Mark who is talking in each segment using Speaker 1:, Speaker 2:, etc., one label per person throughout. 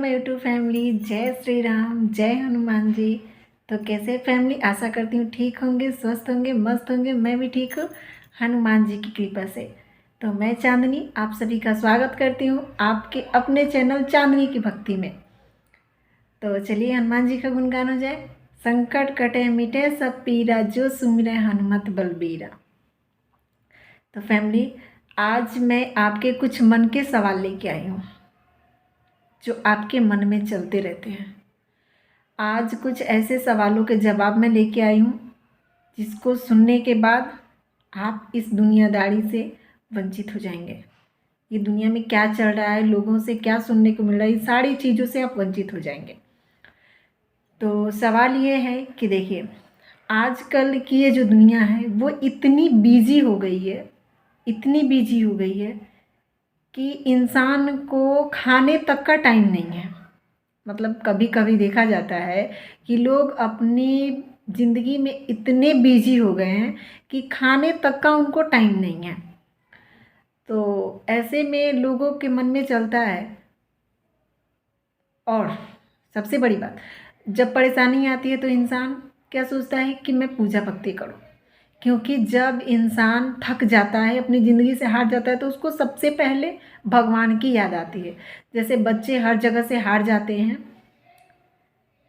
Speaker 1: My YouTube family. जय श्री राम, जय हनुमान जी। तो कैसे फैमिली, आशा करती हूँ ठीक होंगे, स्वस्थ होंगे, मस्त होंगे। मैं भी ठीक हूँ हनुमान जी की कृपा से। तो मैं चांदनी आप सभी का स्वागत करती हूँ आपके अपने चैनल चांदनी की भक्ति में। तो चलिए हनुमान जी का गुणगान हो जाए। संकट कटे मिटे सब पीरा, जो सुमिरै हनुमत बलबीरा। तो फैमिली, आज मैं आपके कुछ मन के सवाल लेके आई हूँ जो आपके मन में चलते रहते हैं। आज कुछ ऐसे सवालों के जवाब मैं लेके आई हूँ जिसको सुनने के बाद आप इस दुनियादारी से वंचित हो जाएंगे। ये दुनिया में क्या चल रहा है, लोगों से क्या सुनने को मिल रहा है, ये सारी चीज़ों से आप वंचित हो जाएंगे। तो सवाल ये है कि देखिए, आजकल की ये जो दुनिया है वो इतनी बिजी हो गई है, इतनी बिजी हो गई है कि इंसान को खाने तक का टाइम नहीं है। मतलब कभी कभी देखा जाता है कि लोग अपनी ज़िंदगी में इतने बिजी हो गए हैं कि खाने तक का उनको टाइम नहीं है। तो ऐसे में लोगों के मन में चलता है, और सबसे बड़ी बात, जब परेशानी आती है तो इंसान क्या सोचता है कि मैं पूजा भक्ति करूं। क्योंकि जब इंसान थक जाता है, अपनी ज़िंदगी से हार जाता है, तो उसको सबसे पहले भगवान की याद आती है। जैसे बच्चे हर जगह से हार जाते हैं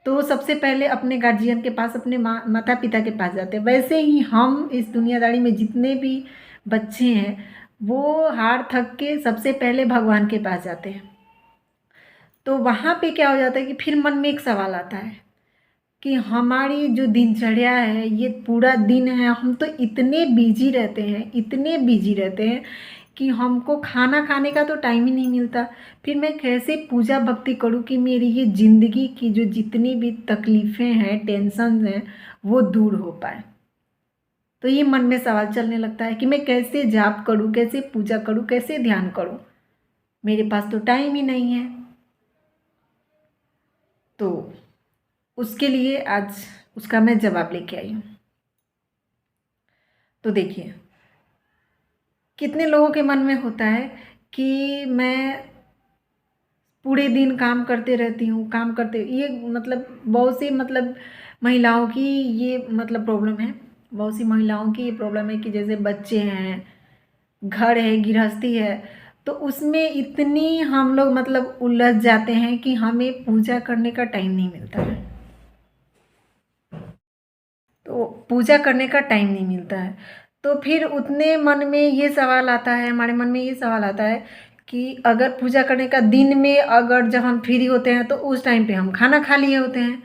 Speaker 1: तो वो सबसे पहले अपने गार्जियन के पास, अपने माता पिता के पास जाते हैं। वैसे ही हम इस दुनियादारी में जितने भी बच्चे हैं वो हार थक के सबसे पहले भगवान के पास जाते हैं। तो वहाँ पे क्या हो जाता है कि फिर मन में एक सवाल आता है कि हमारी जो दिनचर्या है, ये पूरा दिन है, हम तो इतने बिजी रहते हैं, इतने बिजी रहते हैं कि हमको खाना खाने का तो टाइम ही नहीं मिलता। फिर मैं कैसे पूजा भक्ति करूं कि मेरी ये ज़िंदगी की जो जितनी भी तकलीफ़ें हैं, टेंशन हैं, वो दूर हो पाए। तो ये मन में सवाल चलने लगता है कि मैं कैसे जाप करूं, कैसे पूजा करूं, कैसे ध्यान करूं, मेरे पास तो टाइम ही नहीं है। तो उसके लिए आज उसका मैं जवाब लेके आई हूँ। तो देखिए, कितने लोगों के मन में होता है कि मैं पूरे दिन काम करते रहती हूँ, काम करते, ये मतलब बहुत सी महिलाओं की ये प्रॉब्लम है। बहुत सी महिलाओं की ये प्रॉब्लम है कि जैसे बच्चे हैं, घर है, गृहस्थी है, तो उसमें इतनी हम लोग उलझ जाते हैं कि हमें पूजा करने का टाइम नहीं मिलता है। तो पूजा करने का टाइम नहीं मिलता है, तो फिर उतने मन में ये सवाल आता है, हमारे मन में ये सवाल आता है कि अगर पूजा करने का दिन में, अगर जब हम फ्री होते हैं तो उस टाइम पे हम खाना खा लिए होते हैं,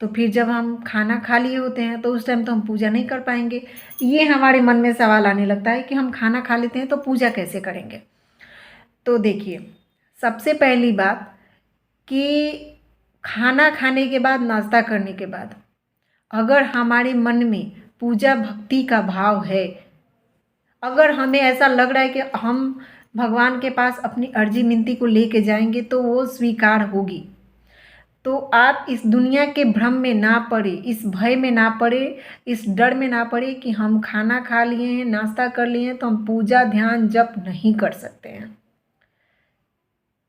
Speaker 1: तो फिर जब हम खाना खा लिए होते हैं तो उस टाइम तो हम पूजा नहीं कर पाएंगे। ये हमारे मन में सवाल आने लगता है कि हम खाना खा लेते हैं तो पूजा कैसे करेंगे। तो देखिए, सबसे पहली बात कि खाना खाने के बाद, नाश्ता करने के बाद, अगर हमारे मन में पूजा भक्ति का भाव है, अगर हमें ऐसा लग रहा है कि हम भगवान के पास अपनी अर्जी मिनती को लेके जाएंगे तो वो स्वीकार होगी, तो आप इस दुनिया के भ्रम में ना पड़े, इस भय में ना पड़े, इस डर में ना पड़े कि हम खाना खा लिए हैं, नाश्ता कर लिए हैं तो हम पूजा ध्यान जप नहीं कर सकते हैं।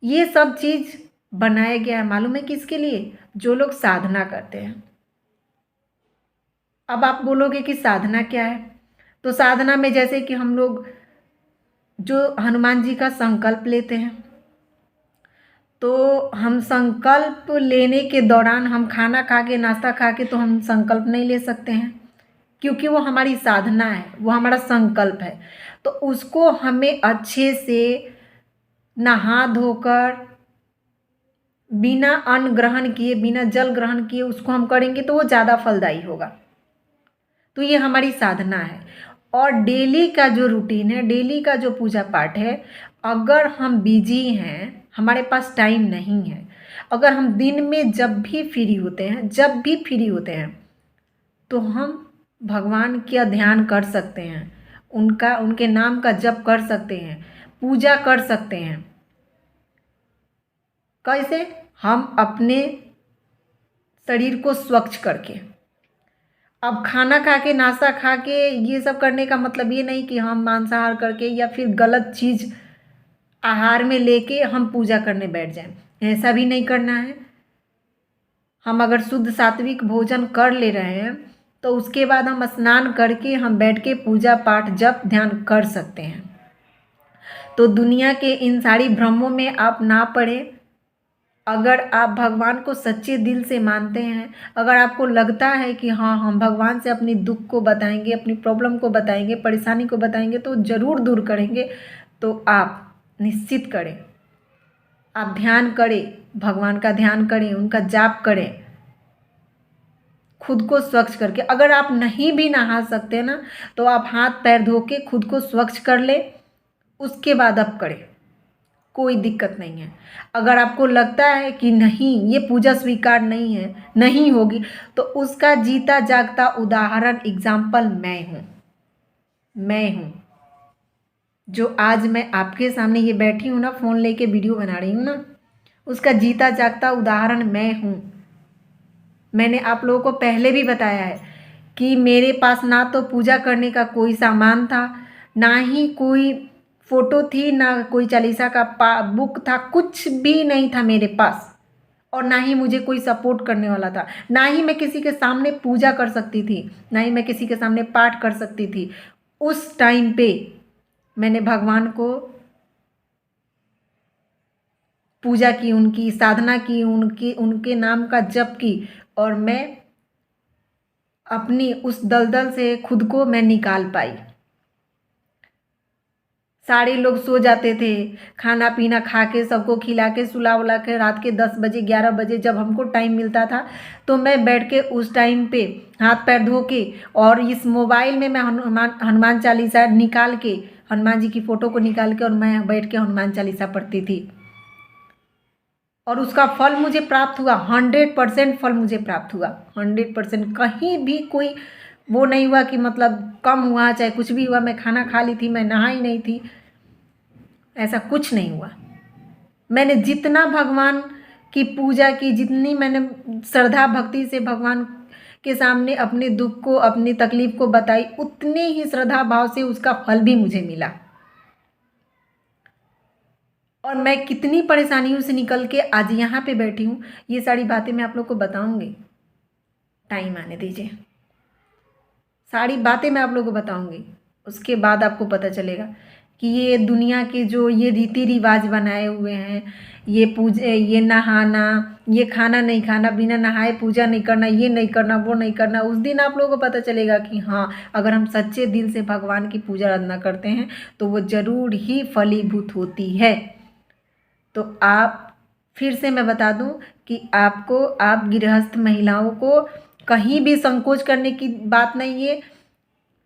Speaker 1: ये सब चीज़ बनाया गया है, मालूम है किसके लिए? जो लोग साधना करते हैं। अब आप बोलोगे कि साधना क्या है? तो साधना में जैसे कि हम लोग जो हनुमान जी का संकल्प लेते हैं, तो हम संकल्प लेने के दौरान हम खाना खा के, नाश्ता खा के तो हम संकल्प नहीं ले सकते हैं, क्योंकि वो हमारी साधना है, वो हमारा संकल्प है। तो उसको हमें अच्छे से नहा धोकर, बिना अन्न ग्रहण किए, बिना जल ग्रहण किए उसको हम करेंगे तो वो ज़्यादा फलदायी होगा। तो ये हमारी साधना है। और डेली का जो रूटीन है, डेली का जो पूजा पाठ है, अगर हम बिजी हैं, हमारे पास टाइम नहीं है, अगर हम दिन में जब भी फ्री होते हैं, जब भी फ्री होते हैं, तो हम भगवान का ध्यान कर सकते हैं, उनके नाम का जप कर सकते हैं, पूजा कर सकते हैं। कैसे? हम अपने शरीर को स्वच्छ करके। अब खाना खा के, नाश्ता खा के ये सब करने का मतलब ये नहीं कि हम मांसाहार करके या फिर गलत चीज़ आहार में लेके हम पूजा करने बैठ जाएं। ऐसा भी नहीं करना है। हम अगर शुद्ध सात्विक भोजन कर ले रहे हैं तो उसके बाद हम स्नान करके हम बैठ के पूजा पाठ जप ध्यान कर सकते हैं। तो दुनिया के इन सारी भ्रमों में आप ना पड़े। अगर आप भगवान को सच्चे दिल से मानते हैं, अगर आपको लगता है कि हाँ हम भगवान से अपनी दुख को बताएंगे, अपनी प्रॉब्लम को बताएंगे, परेशानी को बताएंगे तो ज़रूर दूर करेंगे, तो आप निश्चित करें, आप ध्यान करें, भगवान का ध्यान करें, उनका जाप करें, खुद को स्वच्छ करके। अगर आप नहीं भी नहा सकते ना तो आप हाथ पैर धो के खुद को स्वच्छ कर ले, उसके बाद आप करें, कोई दिक्कत नहीं है। अगर आपको लगता है कि नहीं ये पूजा स्वीकार नहीं है, नहीं होगी, तो उसका जीता जागता उदाहरण एग्जाम्पल मैं हूँ जो आज मैं आपके सामने ये बैठी हूँ ना, फ़ोन लेके वीडियो बना रही हूँ ना, उसका जीता जागता उदाहरण मैं हूँ। मैंने आप लोगों को पहले भी बताया है कि मेरे पास ना तो पूजा करने का कोई सामान था, ना ही कोई फ़ोटो थी, ना कोई चालीसा का बुक था, कुछ भी नहीं था मेरे पास। और ना ही मुझे कोई सपोर्ट करने वाला था, ना ही मैं किसी के सामने पूजा कर सकती थी, ना ही मैं किसी के सामने पाठ कर सकती थी। उस टाइम पे मैंने भगवान को पूजा की, उनकी साधना की, उनके नाम का जप की, और मैं अपनी उस दलदल से खुद को मैं निकाल पाई। सारे लोग सो जाते थे, खाना पीना खा के सबको खिला के सुला उला के रात के 10 बजे 11 बजे जब हमको टाइम मिलता था तो मैं बैठ के उस टाइम पे हाथ पैर धो के और इस मोबाइल में मैं हनुमान चालीसा निकाल के, हनुमान जी की फ़ोटो को निकाल के, और मैं बैठ के हनुमान चालीसा पढ़ती थी। और उसका फल मुझे प्राप्त हुआ, 100% फल मुझे प्राप्त हुआ, 100%। कहीं भी कोई वो नहीं हुआ कि मतलब कम हुआ, चाहे कुछ भी हुआ, मैं खाना खा ली थी, मैं नहा ही नहीं थी, ऐसा कुछ नहीं हुआ। मैंने जितना भगवान की पूजा की, जितनी मैंने श्रद्धा भक्ति से भगवान के सामने अपने दुख को, अपनी तकलीफ़ को बताई, उतने ही श्रद्धा भाव से उसका फल भी मुझे मिला। और मैं कितनी परेशानियों से निकल के आज यहाँ पे बैठी हूँ, ये सारी बातें मैं आप लोग को बताऊँगी, टाइम आने दीजिए। सारी बातें मैं आप लोगों को बताऊँगी, उसके बाद आपको पता चलेगा कि ये दुनिया के जो ये रीति रिवाज बनाए हुए हैं, ये नहाना, ये खाना नहीं खाना, बिना नहाए पूजा नहीं करना, ये नहीं करना, वो नहीं करना, उस दिन आप लोगों को पता चलेगा कि हाँ अगर हम सच्चे दिल से भगवान की पूजा आराधना करते हैं तो वो ज़रूर ही फलीभूत होती है। तो आप फिर से मैं बता दूं कि आपको, आप गृहस्थ महिलाओं को कहीं भी संकोच करने की बात नहीं है,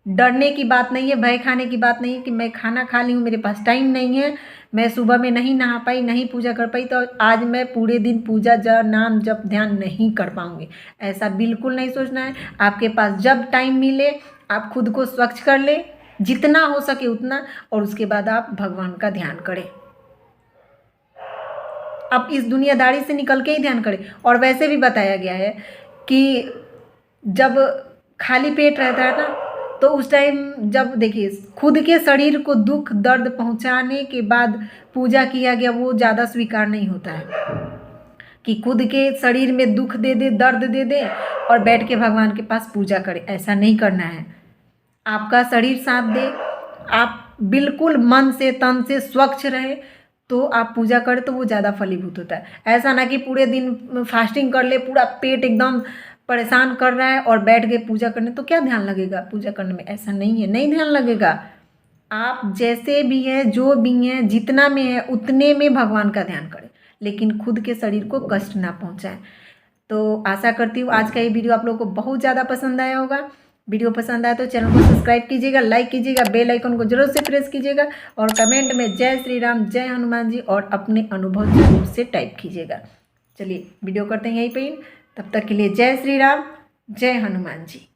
Speaker 1: डरने की बात नहीं है, भय खाने की बात नहीं है कि मैं खाना खा ली हूँ, मेरे पास टाइम नहीं है, मैं सुबह में नहीं नहा पाई, नहीं पूजा कर पाई, तो आज मैं पूरे दिन पूजा नाम जप ध्यान नहीं कर पाऊँगी, ऐसा बिल्कुल नहीं सोचना है। आपके पास जब टाइम मिले आप खुद को स्वच्छ कर ले, जितना हो सके उतना, और उसके बाद आप भगवान का ध्यान करें। आप इस दुनियादारी से निकल के ही ध्यान करें। और वैसे भी बताया गया है कि जब खाली पेट रहता है ना तो उस टाइम, जब देखिए खुद के शरीर को दुख दर्द पहुंचाने के बाद पूजा किया गया वो ज़्यादा स्वीकार नहीं होता है कि खुद के शरीर में दुख दे दे, दर्द दे दे और बैठ के भगवान के पास पूजा करें, ऐसा नहीं करना है। आपका शरीर साथ दे, आप बिल्कुल मन से तन से स्वच्छ रहे तो आप पूजा करें तो वो ज़्यादा फलीभूत होता है। ऐसा ना कि पूरे दिन फास्टिंग कर ले, पूरा पेट एकदम परेशान कर रहा है और बैठ के पूजा करने, तो क्या ध्यान लगेगा पूजा करने में? ऐसा नहीं है, नहीं ध्यान लगेगा। आप जैसे भी हैं, जो भी हैं, जितना में है उतने में भगवान का ध्यान करें, लेकिन खुद के शरीर को कष्ट ना पहुंचाएं। तो आशा करती हूँ आज का ये वीडियो आप लोगों को बहुत ज़्यादा पसंद आया होगा। वीडियो पसंद आए तो चैनल को सब्सक्राइब कीजिएगा, लाइक कीजिएगा, बेल आइकन को जरूर से प्रेस कीजिएगा और कमेंट में जय श्री राम, जय हनुमान जी और अपने अनुभव जरूर से टाइप कीजिएगा। चलिए वीडियो करते हैं यहीं पे, तब तक के लिए जय श्री राम, जय हनुमान जी।